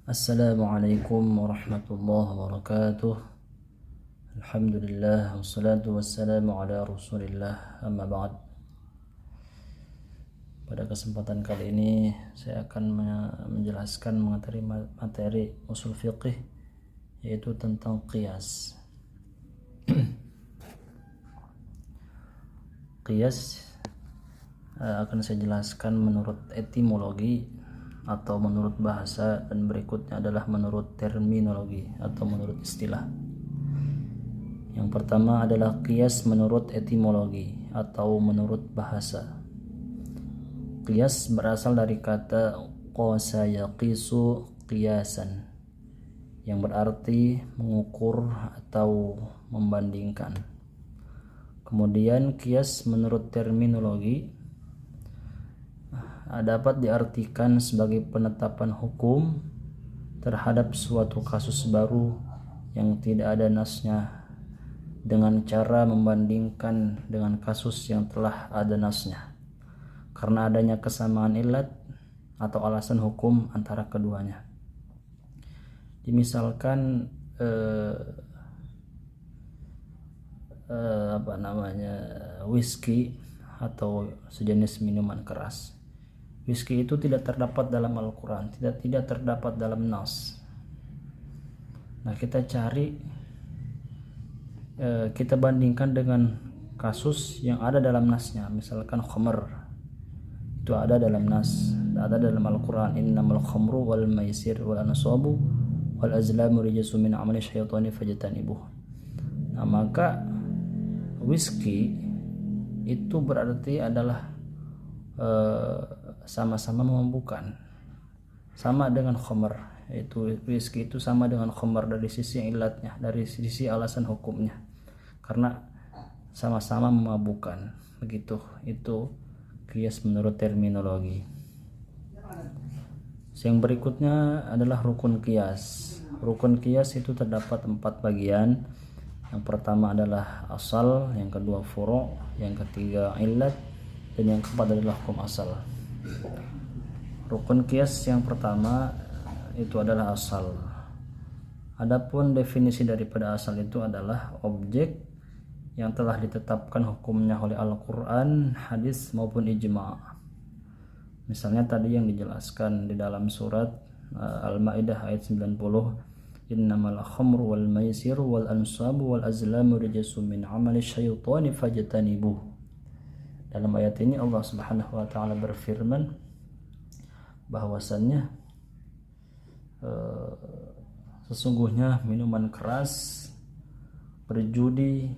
Assalamualaikum warahmatullahi wabarakatuh. Alhamdulillah wassalatu wassalamu ala Rasulillah, amma ba'd. Pada kesempatan kali ini saya akan menjelaskan materi usul fiqih, yaitu tentang qiyas. Qiyas akan saya jelaskan menurut etimologi atau menurut bahasa, dan berikutnya adalah menurut terminologi atau menurut istilah. Yang pertama adalah qiyas menurut etimologi atau menurut bahasa. Qiyas berasal dari kata qasa yaqisu qiyasan, yang berarti mengukur atau membandingkan. Kemudian qiyas menurut terminologi dapat diartikan sebagai penetapan hukum terhadap suatu kasus baru yang tidak ada nasnya, dengan cara membandingkan dengan kasus yang telah ada nasnya, karena adanya kesamaan ilat atau alasan hukum antara keduanya. Misalkan whisky atau sejenis minuman keras. Whisky itu tidak terdapat dalam Al-Quran, tidak terdapat dalam nas. Nah, kita cari, kita bandingkan dengan kasus yang ada dalam nasnya. Misalkan khamr, itu ada dalam nas, ada dalam Al-Quran, innamal khamru wal maisir wal ansabu wal azlamu rijsun min amali syaitani fajtanibuh. Nah, maka whisky itu berarti adalah sama-sama memabukkan, sama dengan khamr. Yaitu whisky itu sama dengan khamr dari sisi ilatnya, dari sisi alasan hukumnya, karena sama-sama memabukkan. Begitu, itu qiyas menurut terminologi. Yang berikutnya adalah rukun qiyas. Rukun qiyas itu terdapat 4 bagian. Yang pertama adalah asal, yang kedua furu', yang ketiga illat, dan yang keempat adalah hukum asal. Rukun qiyas yang pertama itu adalah asal. Adapun definisi daripada asal itu adalah objek yang telah ditetapkan hukumnya oleh Al-Quran, hadis maupun ijma'. Misalnya tadi yang dijelaskan di dalam surat Al-Maidah ayat 90, innamal khamru wal maisiru wal ansabu wal azlamu rijsun min amali syaitani fajtanibuh. Dalam ayat ini Allah Subhanahu wa taala berfirman bahwasannya sesungguhnya minuman keras, berjudi,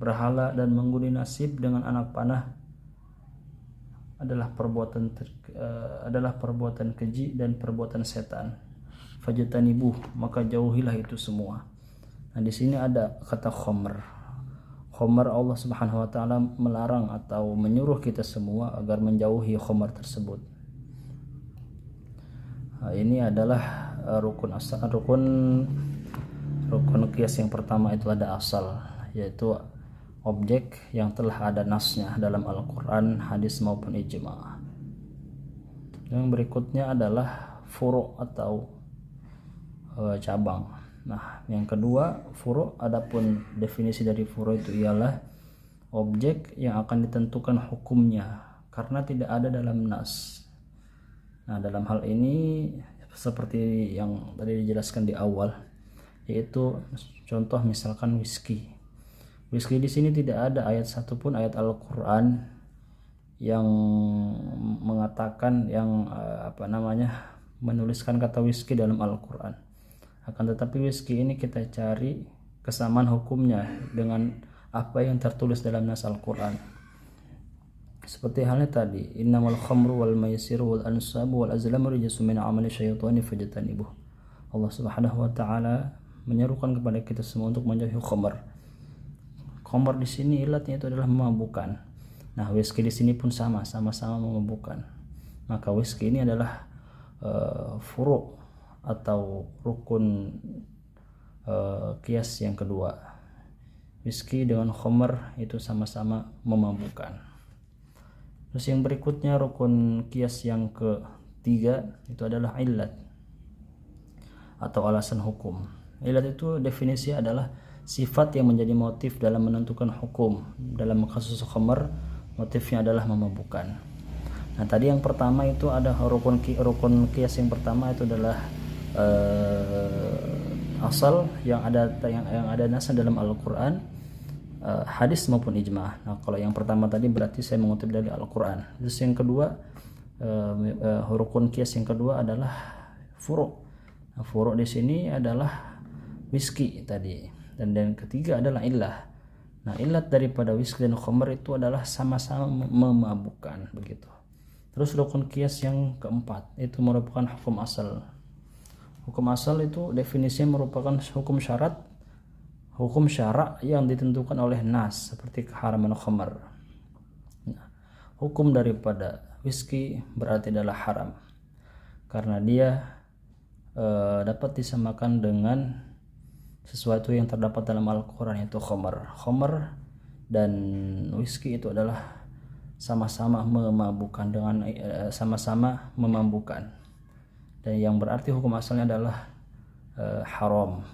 berhala, dan mengundi nasib dengan anak panah adalah perbuatan keji dan perbuatan setan. Fajtanibuh, maka jauhilah itu semua. Nah, di sini ada kata khamr. Khamr, Allah Subhanahu wa taala melarang atau menyuruh kita semua agar menjauhi khamr tersebut. Nah, ini adalah rukun qiyas yang pertama, itu ada asal, yaitu objek yang telah ada nasnya dalam Al-Quran, hadis maupun ijma'. Yang berikutnya adalah furu' atau cabang. Nah, yang kedua furu', adapun definisi dari furu' itu ialah objek yang akan ditentukan hukumnya karena tidak ada dalam nas. Nah, dalam hal ini seperti yang tadi dijelaskan di awal, yaitu contoh misalkan whisky. Whisky di sini tidak ada ayat satupun ayat Al-Quran yang mengatakan menuliskan kata whisky dalam Al-Quran. Akan tetapi whisky ini kita cari kesamaan hukumnya dengan apa yang tertulis dalam nas Al-Quran. Seperti halnya tadi, innamal khamru wal maisiru wal ansabu wal azlamu rijsun min amali syaitani fajtanibuh. Allah Subhanahu wa taala menyerukan kepada kita semua untuk menjauhi khamr. Khamr di sini ilatnya itu adalah memabukkan. Nah, whisky di sini pun sama-sama memabukkan. Maka whisky ini adalah furu' atau rukun qiyas yang kedua. Whisky dengan khamr itu sama-sama memabukkan. Terus yang berikutnya rukun qiyas yang ketiga itu adalah illat. atau alasan hukum. Ilat itu definisi adalah sifat yang menjadi motif dalam menentukan hukum. Dalam kasus khamar, motifnya adalah memabukkan. Nah, tadi yang pertama itu ada rukun qiyas. Yang pertama itu adalah asal yang ada nasnya dalam Al-Qur'an, hadis maupun ijma'. Nah, kalau yang pertama tadi berarti saya mengutip dari Al-Qur'an. Terus yang kedua, rukun qiyas yang kedua adalah furu'. Nah, furu' di sini adalah whisky tadi. Dan yang ketiga adalah illah. Nah, illat daripada whisky dan khamr itu adalah sama-sama memabukkan begitu. Terus rukun qiyas yang keempat itu merupakan hukum asal. Hukum asal itu definisinya merupakan hukum syara' yang ditentukan oleh nas seperti keharaman khamr. Nah, hukum daripada whisky berarti adalah haram karena dia dapat disamakan dengan sesuatu yang terdapat dalam Al-Quran, yaitu khamr dan whisky itu adalah sama-sama memabukkan sama-sama memabukkan, dan yang berarti hukum asalnya adalah haram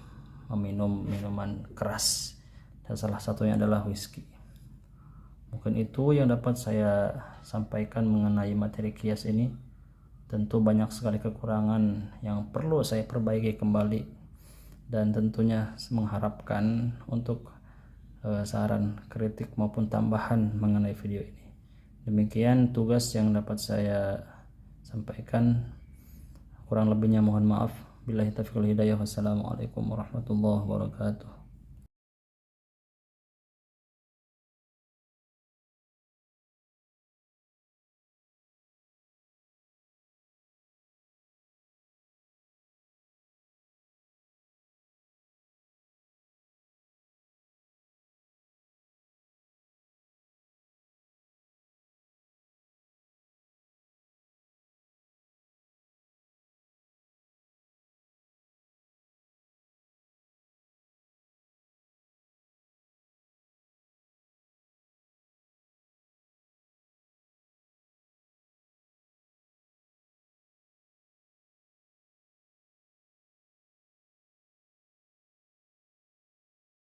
meminum minuman keras, dan salah satunya adalah whisky. Mungkin itu yang dapat saya sampaikan mengenai materi qiyas ini. Tentu banyak sekali kekurangan yang perlu saya perbaiki kembali, dan tentunya mengharapkan untuk saran, kritik maupun tambahan mengenai video ini. Demikian tugas yang dapat saya sampaikan. Kurang lebihnya mohon maaf. Billahi taufiq wal hidayah. Wassalamualaikum warahmatullahi wabarakatuh.